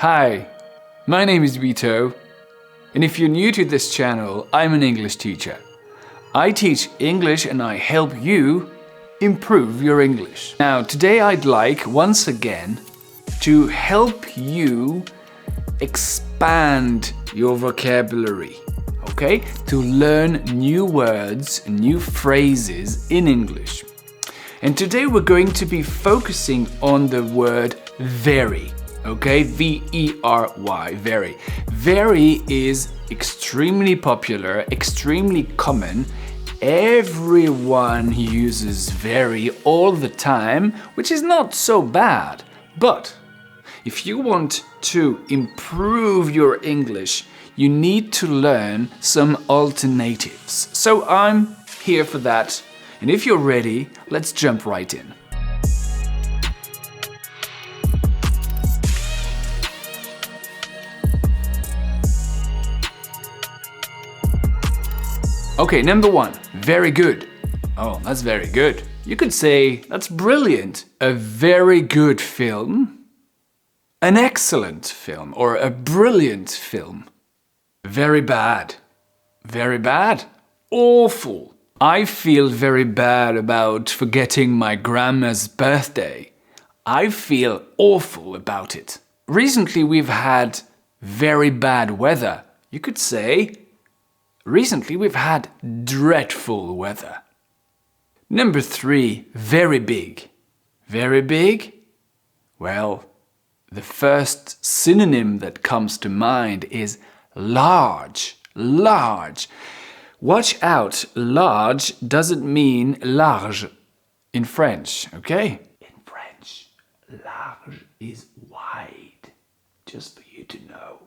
Hi, my name is Huito, and if you're new to this channel, I'm an English teacher. I teach English and I help you improve your English. Now, today I'd like, once again, to help you expand your vocabulary, okay? To learn new words, new phrases in English. And today we're going to be focusing on the word very. Okay, V-E-R-Y, very. Very is extremely popular, extremely common. Everyone uses very all the time, which is not so bad. But if you want to improve your English, you need to learn some alternatives. So I'm here for that. And if you're ready, let's jump right in. Okay, number one, very good. Oh, that's very good. You could say, that's brilliant. A very good film, an excellent film, or a brilliant film. Very bad. Very bad. Awful. I feel very bad about forgetting my grandma's birthday. I feel awful about it. Recently we've had very bad weather. You could say, recently we've had dreadful weather. Number three, very big. Very big? Well, the first synonym that comes to mind is large. Large. Watch out, large doesn't mean large in French, okay? In French, large is wide, just for you to know.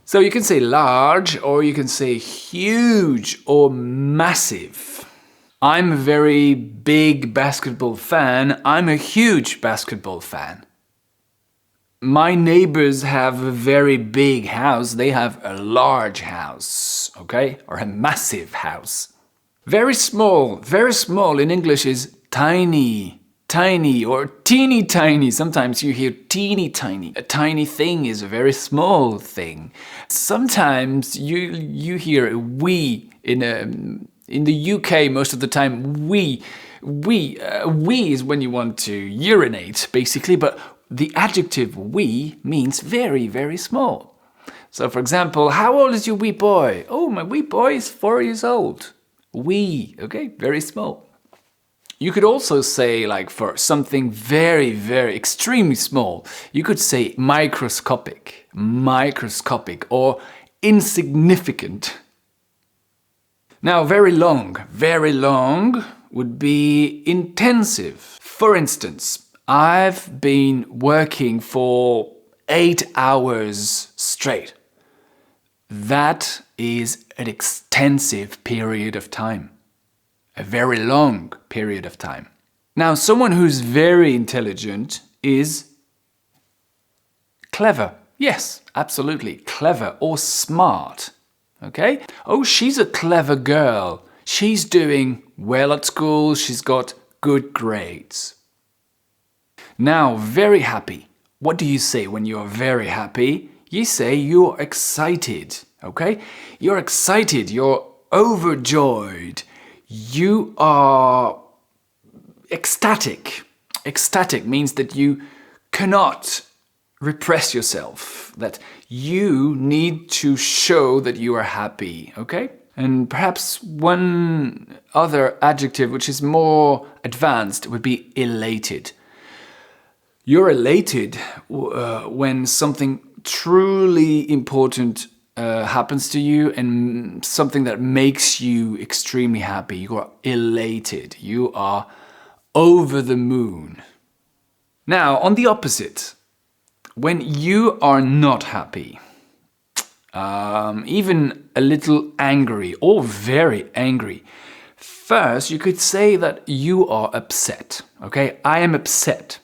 So you can say large, or you can say huge or massive. I'm a very big basketball fan. I'm a huge basketball fan. My neighbors have a very big house. They have a large house, okay? Or a massive house. Very small in English is tiny. Tiny or teeny tiny. Sometimes you hear teeny tiny. A tiny thing is a very small thing. Sometimes you hear a wee in the UK. Most of the time, wee is when you want to urinate, basically. But the adjective wee means very, very small. So, for example, how old is your wee boy? Oh, my wee boy is 4 years old. Wee, okay, very small. You could also say, like, for something very, very extremely small, you could say microscopic, or insignificant. Now, very long would be intensive. For instance, I've been working for 8 hours straight. That is an extensive period of time. A very long period of time. Now, someone who's very intelligent is clever. Yes, absolutely. Clever or smart. Okay? Oh, she's a clever girl. She's doing well at school. She's got good grades. Now, very happy. What do you say when you're very happy? You say you're excited. Okay? You're excited. You're overjoyed. You are ecstatic. Ecstatic means that you cannot repress yourself, that you need to show that you are happy, okay? And perhaps one other adjective which is more advanced would be elated. You're elated when something truly important happens to you and something that makes you extremely happy. You are elated. You are over the moon. Now, on the opposite, when you are not happy, even a little angry or very angry, first you could say that you are upset. Okay, I am upset.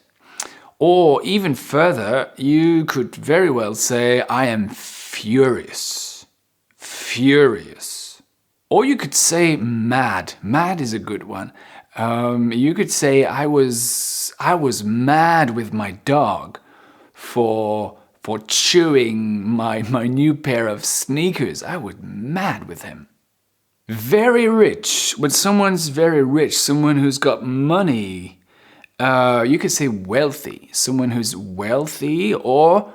Or even further, you could very well say, I am furious. Furious. Or you could say mad. Mad is a good one. You could say, I was mad with my dog for for chewing my new pair of sneakers. I was mad with him. Very rich. When someone's very rich, someone who's got money, you could say wealthy. Someone who's wealthy or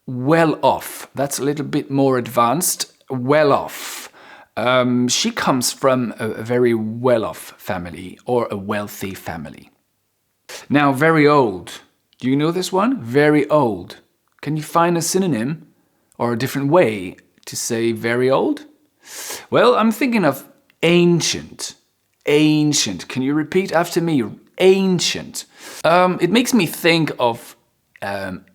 well off. That's a little bit more advanced. Well off. She comes from a very well off family or a wealthy family. Now, very old. Do you know this one? Very old. Can you find a synonym or a different way to say very old? Well, I'm thinking of ancient. Ancient. Can you repeat after me? Ancient. It makes me think of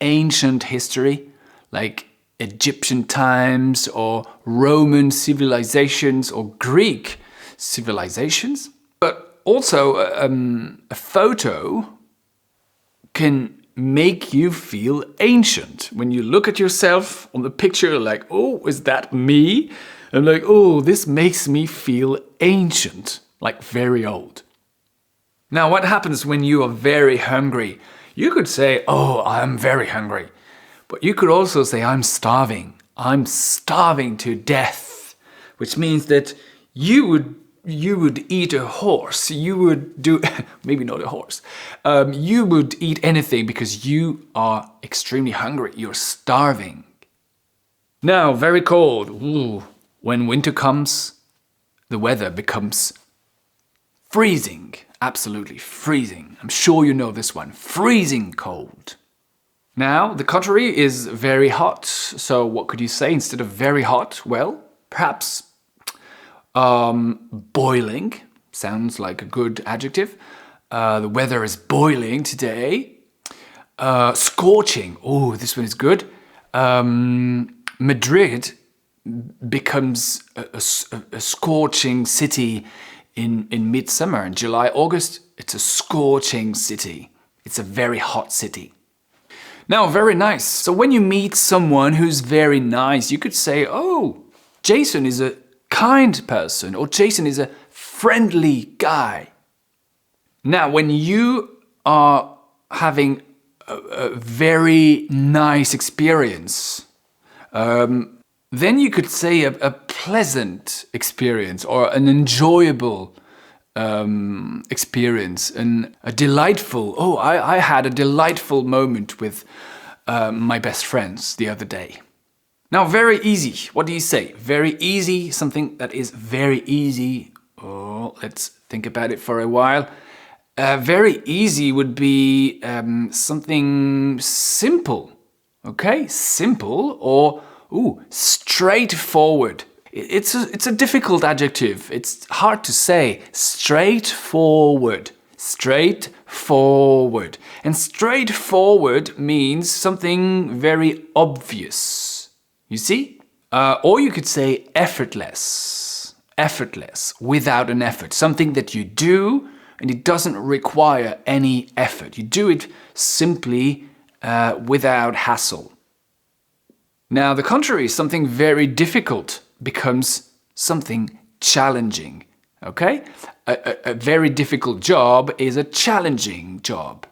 ancient history, like Egyptian times or Roman civilizations or Greek civilizations. But also a photo can make you feel ancient. When you look at yourself on the picture, like, oh, is that me? I'm like, oh, this makes me feel ancient, like very old. Now, what happens when you are very hungry? You could say, oh, I'm very hungry. But you could also say, I'm starving. I'm starving to death. Which means that you would eat a horse. You would do, maybe not a horse. You would eat anything because you are extremely hungry. You're starving. Now, very cold. Ooh. When winter comes, the weather becomes freezing. Absolutely freezing. I'm sure you know this one. Freezing cold. Now, the contrary is very hot. So what could you say instead of very hot? Well, perhaps boiling. Sounds like a good adjective. The weather is boiling today. Scorching. Oh, this one is good. Madrid becomes a scorching city in midsummer. In July, August, it's a scorching city. It's a very hot city. Now, very nice. So when you meet someone who's very nice, you could say, oh, Jason is a kind person, or Jason is a friendly guy. Now, when you are having a very nice experience, then you could say a pleasant experience or an enjoyable experience and a delightful, oh, I had a delightful moment with my best friends the other day. Now, very easy. What do you say? Very easy, something that is very easy. Oh, let's think about it for a while. Very easy would be something simple. Okay, simple or straightforward. It's a difficult adjective. It's hard to say. Straightforward. Straightforward. And straightforward means something very obvious. You see? Or you could say effortless. Effortless. Without an effort. Something that you do and it doesn't require any effort. You do it simply without hassle. Now, the contrary, something very difficult becomes something challenging, okay? A very difficult job is a challenging job.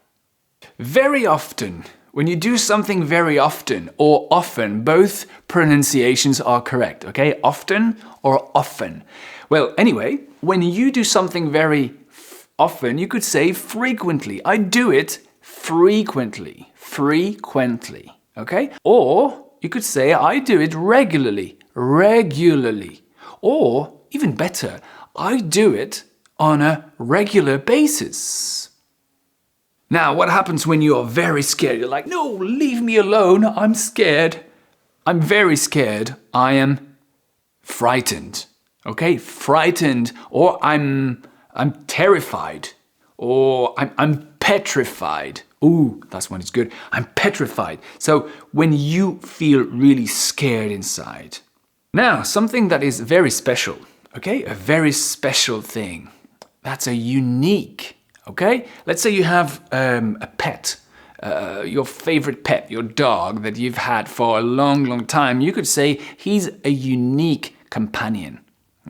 Very often, when you do something very often or often, both pronunciations are correct, okay? Often or often. Well, anyway, when you do something very often, you could say frequently. I do it frequently, frequently, okay? Or you could say, I do it regularly, regularly. Or, even better, I do it on a regular basis. Now, what happens when you are very scared? You're like, no, leave me alone, I'm scared. I'm very scared. I am frightened, okay? Frightened, or I'm terrified, or I'm petrified. Ooh, that's one is good. I'm petrified. So when you feel really scared inside. Now, something that is very special, okay? A very special thing. That's a unique, okay? Let's say you have a pet, your favorite pet, your dog that you've had for a long, long time. You could say he's a unique companion,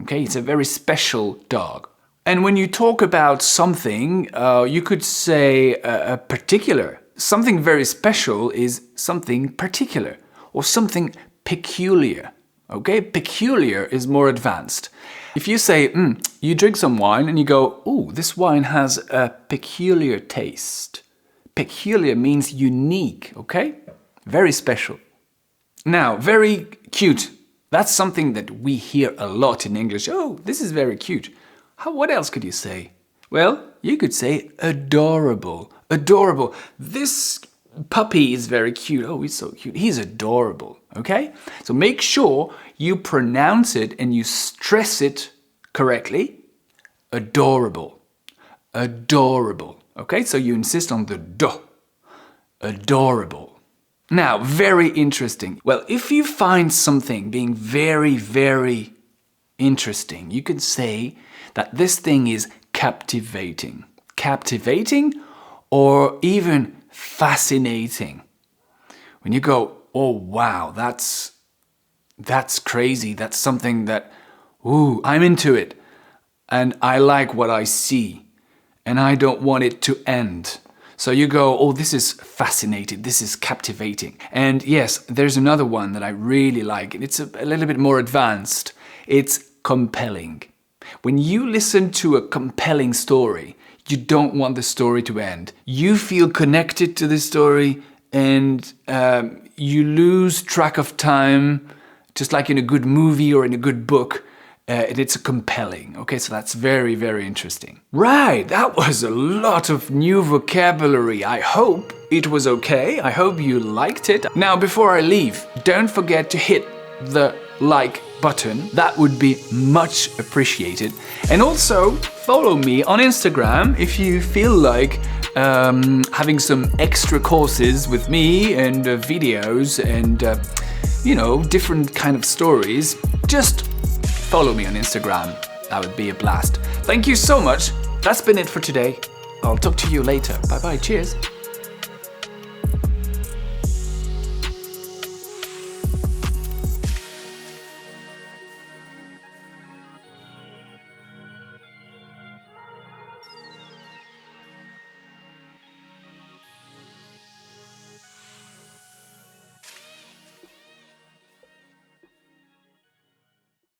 okay? It's a very special dog. And when you talk about something, you could say a particular. Something very special is something particular. or something peculiar. Okay, peculiar is more advanced. If you say, you drink some wine and you go, ooh, this wine has a peculiar taste. Peculiar means unique, okay? Very special. Now, very cute. That's something that we hear a lot in English. Oh, this is very cute. What else could you say? Well, you could say adorable. Adorable. This puppy is very cute. Oh, he's so cute. He's adorable. Okay? So make sure you pronounce it and you stress it correctly. Adorable. Adorable. Okay? So you insist on the do. Adorable. Now, very interesting. Well, if you find something being very, very interesting, you could say that this thing is captivating. Captivating or even fascinating. When you go, oh wow, that's crazy. That's something that, ooh, I'm into it. And I like what I see. And I don't want it to end. So you go, oh, this is fascinating. This is captivating. And yes, there's another one that I really like. And it's a little bit more advanced. It's compelling. When you listen to a compelling story, you don't want the story to end. You feel connected to the story and you lose track of time, just like in a good movie or in a good book. It's compelling. Okay, so that's very, very interesting. Right, that was a lot of new vocabulary. I hope it was okay. I hope you liked it. Now, before I leave, don't forget to hit the like button. That would be much appreciated. And also follow me on Instagram if you feel like having some extra courses with me and videos and different kind of stories. Just follow me on Instagram. That would be a blast. Thank you so much. That's been it for today. I'll talk to you later. Bye bye. Cheers.